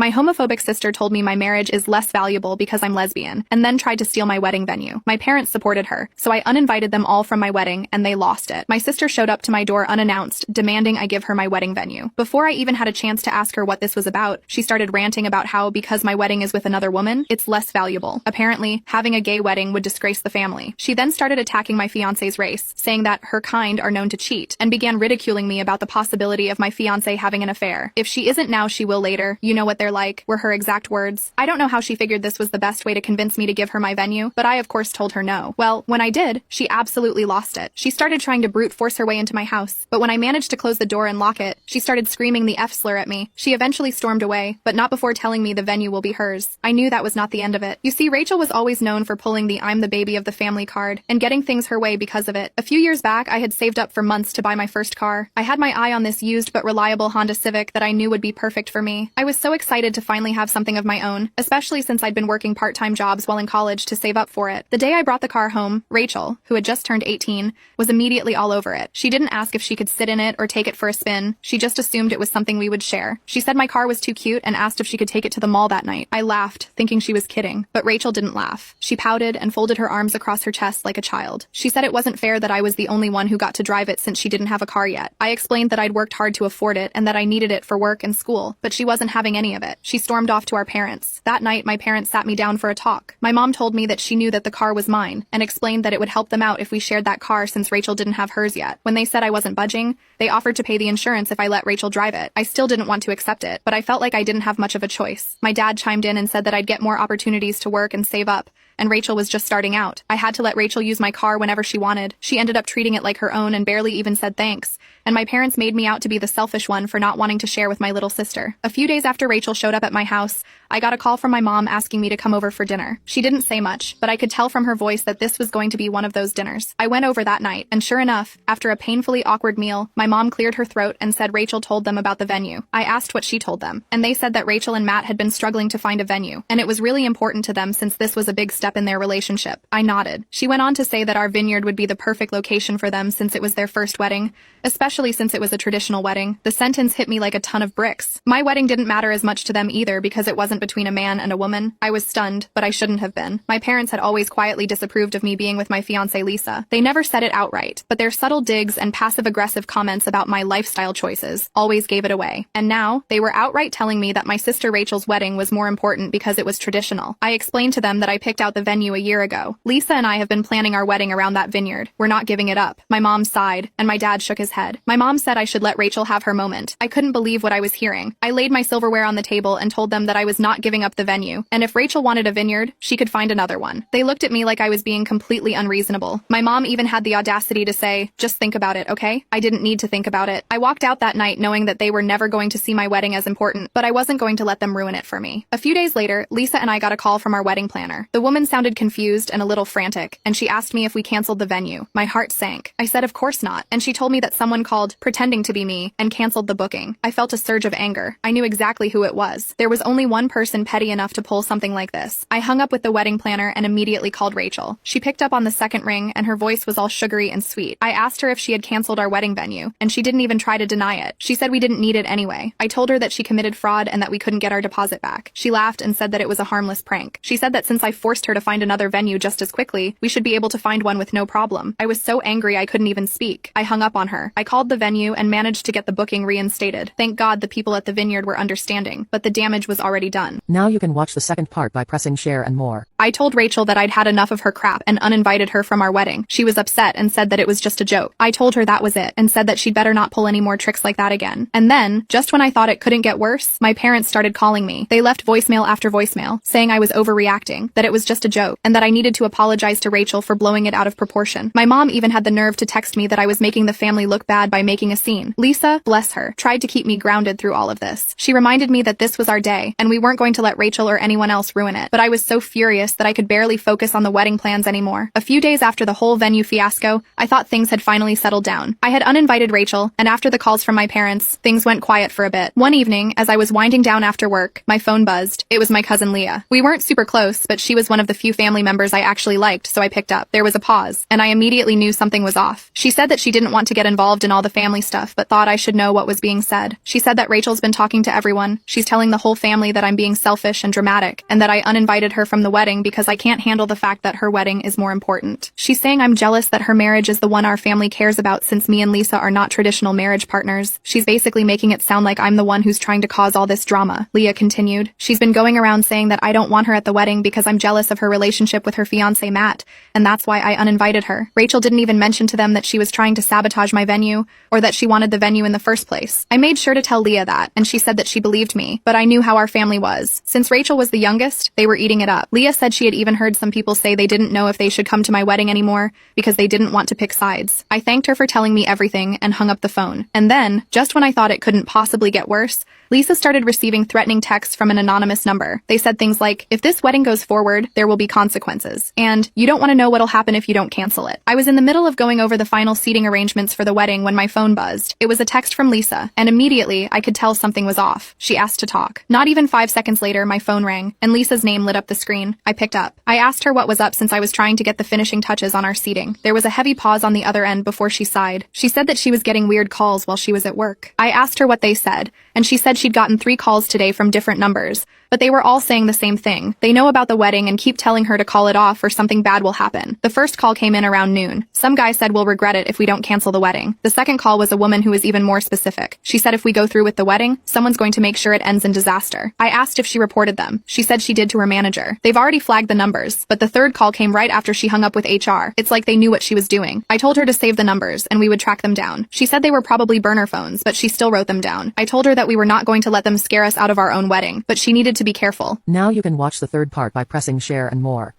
My homophobic sister told me my marriage is less valuable because I'm lesbian, and then tried to steal my wedding venue. My parents supported her, so I uninvited them all from my wedding, and they lost it. My sister showed up to my door unannounced, demanding I give her my wedding venue. Before I even had a chance to ask her what this was about, she started ranting about how, because my wedding is with another woman, it's less valuable. Apparently, having a gay wedding would disgrace the family. She then started attacking my fiancé's race, saying that her kind are known to cheat, and began ridiculing me about the possibility of my fiancé having an affair. "If she isn't now, she will later. You know what they're like," were her exact words. I don't know how she figured this was the best way to convince me to give her my venue, but I of course told her no. Well, when I did, she absolutely lost it. She started trying to brute force her way into my house, but when I managed to close the door and lock it, she started screaming the F slur at me. She eventually stormed away, but not before telling me the venue will be hers. I knew that was not the end of it. You see, Rachel was always known for pulling the "I'm the baby of the family" card, and getting things her way because of it. A few years back, I had saved up for months to buy my first car. I had my eye on this used but reliable Honda Civic that I knew would be perfect for me. I was so excited to finally have something of my own, especially since I'd been working part-time jobs while in college to save up for it. The day I brought the car home, Rachel, who had just turned 18, was immediately all over it. She didn't ask if she could sit in it or take it for a spin. She just assumed it was something we would share. She said my car was too cute and asked if she could take it to the mall that night. I laughed, thinking she was kidding, but Rachel didn't laugh. She pouted and folded her arms across her chest like a child. She said it wasn't fair that I was the only one who got to drive it since she didn't have a car yet. I explained that I'd worked hard to afford it and that I needed it for work and school, but she wasn't having any of it. She stormed off to our parents. That night, my parents sat me down for a talk. My mom told me that she knew that the car was mine and explained that it would help them out if we shared that car since Rachel didn't have hers yet. When they said I wasn't budging, they offered to pay the insurance if I let Rachel drive it. I still didn't want to accept it, but I felt like I didn't have much of a choice. My dad chimed in and said that I'd get more opportunities to work and save up, and Rachel was just starting out. I had to let Rachel use my car whenever she wanted. She ended up treating it like her own and barely even said thanks, and my parents made me out to be the selfish one for not wanting to share with my little sister. A few days after Rachel showed up at my house, I got a call from my mom asking me to come over for dinner. She didn't say much, but I could tell from her voice that this was going to be one of those dinners. I went over that night, and sure enough, after a painfully awkward meal, my mom cleared her throat and said Rachel told them about the venue. I asked what she told them, and they said that Rachel and Matt had been struggling to find a venue, and it was really important to them since this was a big step in their relationship. I nodded. She went on to say that our vineyard would be the perfect location for them since it was their first wedding, especially since it was a traditional wedding. The sentence hit me like a ton of bricks. My wedding didn't matter as much to them either because it wasn't between a man and a woman. I was stunned, but I shouldn't have been. My parents had always quietly disapproved of me being with my fiancée Lisa. They never said it outright, but their subtle digs and passive-aggressive comments about my lifestyle choices always gave it away. And now, they were outright telling me that my sister Rachel's wedding was more important because it was traditional. I explained to them that I picked out the venue a year ago. Lisa and I have been planning our wedding around that vineyard. We're not giving it up. My mom sighed, and my dad shook his head. My mom said I should let Rachel have her moment. I couldn't believe what I was hearing. I laid my silverware on the table and told them that I was not giving up the venue, and if Rachel wanted a vineyard, she could find another one. They looked at me like I was being completely unreasonable. My mom even had the audacity to say, "Just think about it, okay?" I didn't need to think about it. I walked out that night knowing that they were never going to see my wedding as important, but I wasn't going to let them ruin it for me. A few days later, Lisa and I got a call from our wedding planner. The woman sounded confused and a little frantic, and she asked me if we canceled the venue. My heart sank. I said of course not, and she told me that someone called, pretending to be me, and canceled the booking. I felt a surge of anger. I knew exactly who it was. There was only one person petty enough to pull something like this. I hung up with the wedding planner and immediately called Rachel. She picked up on the second ring, and her voice was all sugary and sweet. I asked her if she had canceled our wedding venue, and she didn't even try to deny it. She said we didn't need it anyway. I told her that she committed fraud and that we couldn't get our deposit back. She laughed and said that it was a harmless prank. She said that since I forced her to find another venue just as quickly, we should be able to find one with no problem. I was so angry I couldn't even speak. I hung up on her. I called the venue and managed to get the booking reinstated. Thank God the people at the vineyard were understanding, but the damage was already done. Now you can watch the second part by pressing share and more. I told Rachel that I'd had enough of her crap and uninvited her from our wedding. She was upset and said that it was just a joke. I told her that was it and said that she'd better not pull any more tricks like that again. And then, just when I thought it couldn't get worse, my parents started calling me. They left voicemail after voicemail, saying I was overreacting, that it was just a joke, and that I needed to apologize to Rachel for blowing it out of proportion. My mom even had the nerve to text me that I was making the family look bad by making a scene. Lisa, bless her, tried to keep me grounded through all of this. She reminded me that this was our day, and we weren't going to let Rachel or anyone else ruin it. But I was so furious that I could barely focus on the wedding plans anymore. A few days after the whole venue fiasco, I thought things had finally settled down. I had uninvited Rachel, and after the calls from my parents, things went quiet for a bit. One evening, as I was winding down after work, my phone buzzed. It was my cousin Leah. We weren't super close, but she was one of the few family members I actually liked, so I picked up. There was a pause, and I immediately knew something was off. She said that she didn't want to get involved in all all the family stuff, but thought I should know what was being said. She said that Rachel's been talking to everyone. She's telling the whole family that I'm being selfish and dramatic, and that I uninvited her from the wedding because I can't handle the fact that her wedding is more important. She's saying I'm jealous that her marriage is the one our family cares about since me and Lisa are not traditional marriage partners. She's basically making it sound like I'm the one who's trying to cause all this drama, Leah continued. She's been going around saying that I don't want her at the wedding because I'm jealous of her relationship with her fiancé Matt, and that's why I uninvited her. Rachel didn't even mention to them that she was trying to sabotage my venue, or that she wanted the venue in the first place. I made sure to tell Leah that, and she said that she believed me, but I knew how our family was. Since Rachel was the youngest, they were eating it up. Leah said she had even heard some people say they didn't know if they should come to my wedding anymore because they didn't want to pick sides. I thanked her for telling me everything and hung up the phone. And then, just when I thought it couldn't possibly get worse, Lisa started receiving threatening texts from an anonymous number. They said things like, if this wedding goes forward, there will be consequences. And, you don't want to know what'll happen if you don't cancel it. I was in the middle of going over the final seating arrangements for the wedding when my phone buzzed. It was a text from Lisa, and immediately I could tell something was off. She asked to talk. Not even 5 seconds later, my phone rang, and Lisa's name lit up the screen. I picked up. I asked her what was up since I was trying to get the finishing touches on our seating. There was a heavy pause on the other end before she sighed. She said that she was getting weird calls while she was at work. I asked her what they said, and she said she'd gotten 3 calls today from different numbers, but they were all saying the same thing. They know about the wedding and keep telling her to call it off or something bad will happen. The first call came in around noon. Some guy said we'll regret it if we don't cancel the wedding. The second call was a woman who was even more specific. She said if we go through with the wedding, someone's going to make sure it ends in disaster. I asked if she reported them. She said she did to her manager. They've already flagged the numbers, but the third call came right after she hung up with HR. It's like they knew what she was doing. I told her to save the numbers and we would track them down. She said they were probably burner phones, but she still wrote them down. I told her that we were not going to let them scare us out of our own wedding, but she needed to be careful. Now you can watch the third part by pressing share and more.